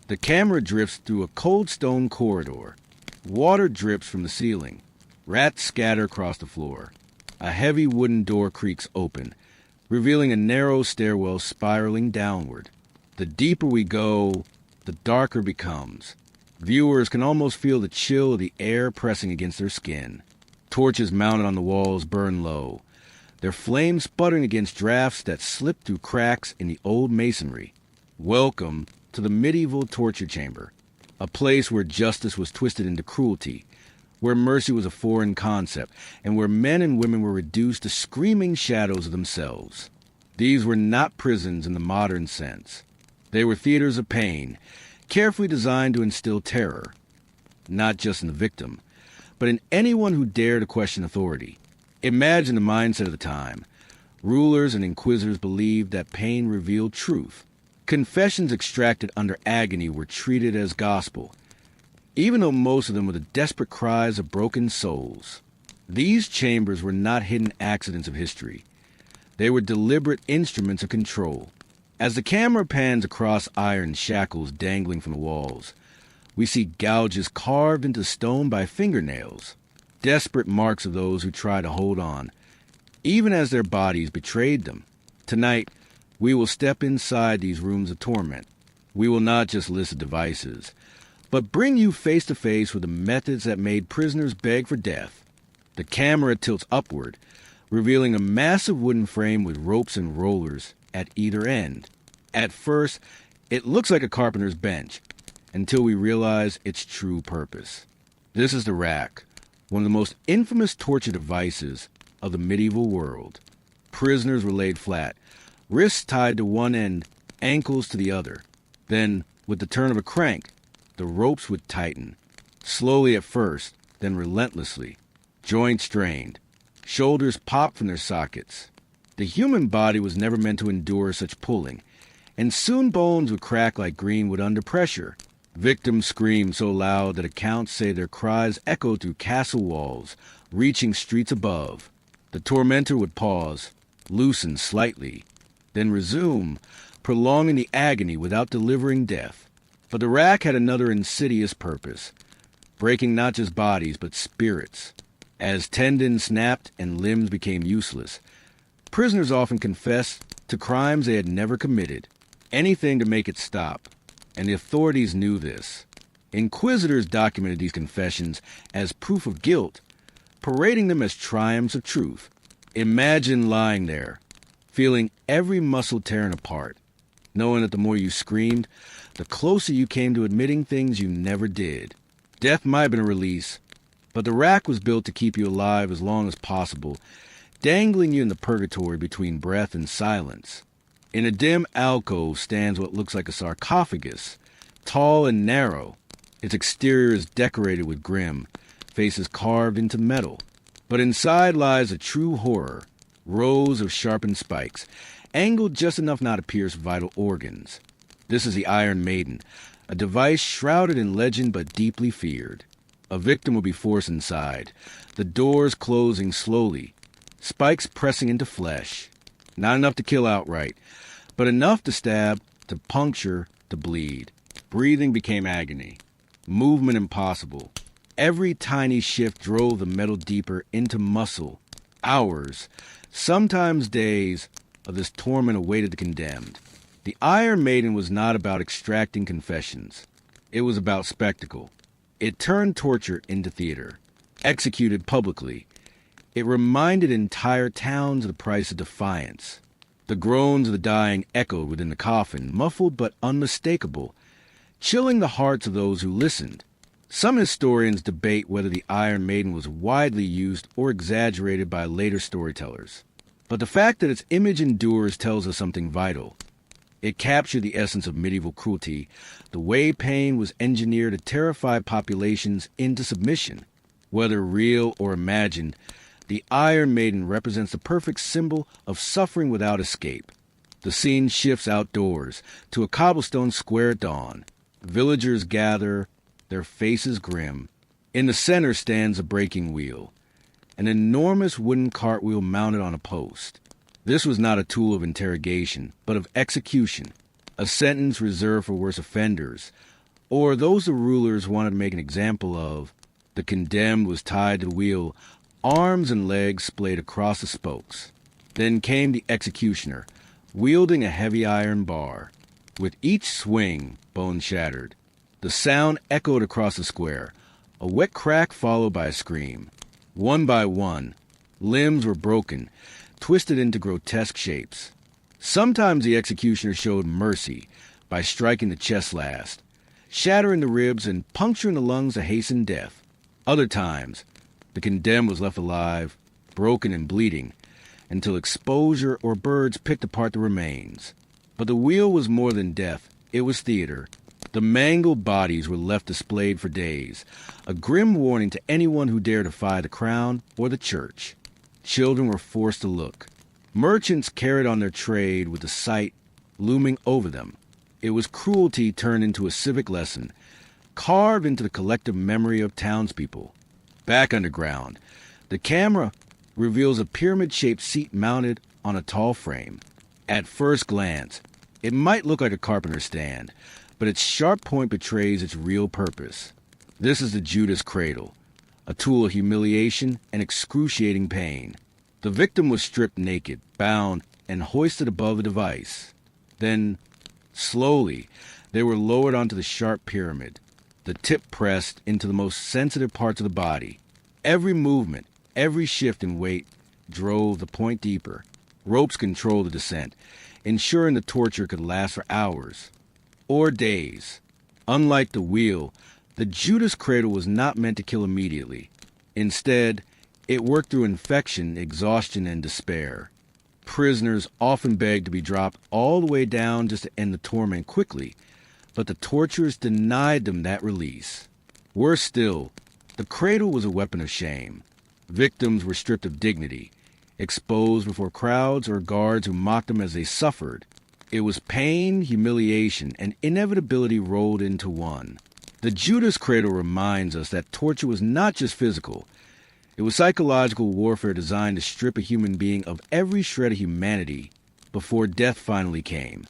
The camera drifts through a cold stone corridor. Water drips from the ceiling. Rats scatter across the floor. A heavy wooden door creaks open, revealing a narrow stairwell spiraling downward. The deeper we go, the darker it becomes. Viewers can almost feel the chill of the air pressing against their skin. Torches mounted on the walls burn low, their flames sputtering against drafts that slip through cracks in the old masonry. Welcome to the medieval torture chamber, a place where justice was twisted into cruelty, where mercy was a foreign concept, and where men and women were reduced to screaming shadows of themselves. These were not prisons in the modern sense. They were theaters of pain, carefully designed to instill terror, not just in the victim, but in anyone who dared to question authority. Imagine the mindset of the time. Rulers and inquisitors believed that pain revealed truth. Confessions extracted under agony were treated as gospel, even though most of them were the desperate cries of broken souls. These chambers were not hidden accidents of history. They were deliberate instruments of control. As the camera pans across iron shackles dangling from the walls, we see gouges carved into stone by fingernails, desperate marks of those who try to hold on, even as their bodies betrayed them. Tonight, we will step inside these rooms of torment. We will not just list the devices, but bring you face to face with the methods that made prisoners beg for death. The camera tilts upward, revealing a massive wooden frame with ropes and rollers at either end. At first, it looks like a carpenter's bench, until we realize its true purpose. This is the rack, one of the most infamous torture devices of the medieval world. Prisoners were laid flat, wrists tied to one end, ankles to the other. Then, with the turn of a crank, the ropes would tighten, slowly at first, then relentlessly. Joints strained, shoulders popped from their sockets. The human body was never meant to endure such pulling, and soon bones would crack like greenwood under pressure. Victims screamed so loud that accounts say their cries echoed through castle walls, reaching streets above. The tormentor would pause, loosen slightly, then resume, prolonging the agony without delivering death. But the rack had another insidious purpose, breaking not just bodies but spirits. As tendons snapped and limbs became useless, prisoners often confessed to crimes they had never committed, anything to make it stop, and the authorities knew this. Inquisitors documented these confessions as proof of guilt, parading them as triumphs of truth. Imagine lying there, feeling every muscle tearing apart, knowing that the more you screamed, the closer you came to admitting things you never did. Death might have been a release, but the rack was built to keep you alive as long as possible, dangling you in the purgatory between breath and silence. In a dim alcove stands what looks like a sarcophagus, tall and narrow. Its exterior is decorated with grim, faces carved into metal. But inside lies a true horror, rows of sharpened spikes, angled just enough not to pierce vital organs. This is the Iron Maiden, a device shrouded in legend but deeply feared. A victim will be forced inside, the doors closing slowly, spikes pressing into flesh. Not enough to kill outright, but enough to stab, to puncture, to bleed. Breathing became agony, movement impossible. Every tiny shift drove the metal deeper into muscle. Hours, sometimes days, of this torment awaited the condemned. The Iron Maiden was not about extracting confessions. It was about spectacle. It turned torture into theater, executed publicly. It reminded entire towns of the price of defiance. The groans of the dying echoed within the coffin, muffled but unmistakable, chilling the hearts of those who listened. Some historians debate whether the Iron Maiden was widely used or exaggerated by later storytellers. But the fact that its image endures tells us something vital. It captured the essence of medieval cruelty, the way pain was engineered to terrify populations into submission. Whether real or imagined, the Iron Maiden represents the perfect symbol of suffering without escape. The scene shifts outdoors to a cobblestone square at dawn. Villagers gather, their faces grim. In the center stands a breaking wheel, an enormous wooden cartwheel mounted on a post. This was not a tool of interrogation, but of execution, a sentence reserved for worse offenders, or those the rulers wanted to make an example of. The condemned was tied to the wheel, arms and legs splayed across the spokes. Then came the executioner, wielding a heavy iron bar. With each swing, bones shattered. The sound echoed across the square, a wet crack followed by a scream. One by one, limbs were broken, twisted into grotesque shapes. Sometimes the executioner showed mercy by striking the chest last, shattering the ribs and puncturing the lungs to hasten death. Other times, the condemned was left alive, broken and bleeding, until exposure or birds picked apart the remains. But the wheel was more than death, it was theater. The mangled bodies were left displayed for days, a grim warning to anyone who dared defy the crown or the church. Children were forced to look. Merchants carried on their trade with the sight looming over them. It was cruelty turned into a civic lesson, carved into the collective memory of townspeople. Back underground, the camera reveals a pyramid-shaped seat mounted on a tall frame. At first glance, it might look like a carpenter's stand, but its sharp point betrays its real purpose. This is the Judas Cradle, a tool of humiliation and excruciating pain. The victim was stripped naked, bound, and hoisted above the device. Then, slowly, they were lowered onto the sharp pyramid, the tip pressed into the most sensitive parts of the body. Every movement, every shift in weight drove the point deeper. Ropes controlled the descent, ensuring the torture could last for hours or days. Unlike the wheel, the Judas Cradle was not meant to kill immediately. Instead, it worked through infection, exhaustion, and despair. Prisoners often begged to be dropped all the way down just to end the torment quickly, but the torturers denied them that release. Worse still, the cradle was a weapon of shame. Victims were stripped of dignity, exposed before crowds or guards who mocked them as they suffered. It was pain, humiliation, and inevitability rolled into one. The Judas Cradle reminds us that torture was not just physical. It was psychological warfare designed to strip a human being of every shred of humanity before death finally came.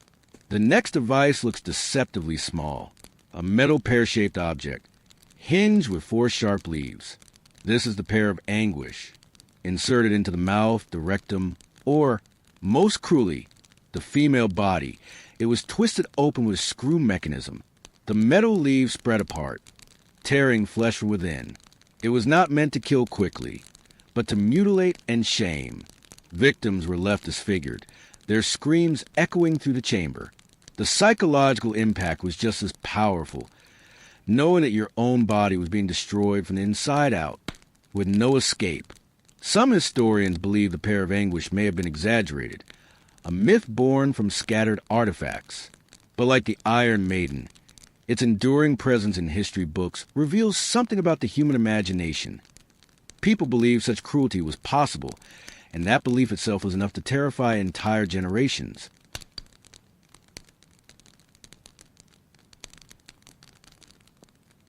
The next device looks deceptively small, a metal pear-shaped object, hinged with 4 sharp leaves. This is the Pear of Anguish, inserted into the mouth, the rectum, or, most cruelly, the female body. It was twisted open with a screw mechanism. The metal leaves spread apart, tearing flesh from within. It was not meant to kill quickly, but to mutilate and shame. Victims were left disfigured, their screams echoing through the chamber. The psychological impact was just as powerful, knowing that your own body was being destroyed from the inside out, with no escape. Some historians believe the Pear of Anguish may have been exaggerated, a myth born from scattered artifacts. But like the Iron Maiden, its enduring presence in history books reveals something about the human imagination. People believed such cruelty was possible, and that belief itself was enough to terrify entire generations.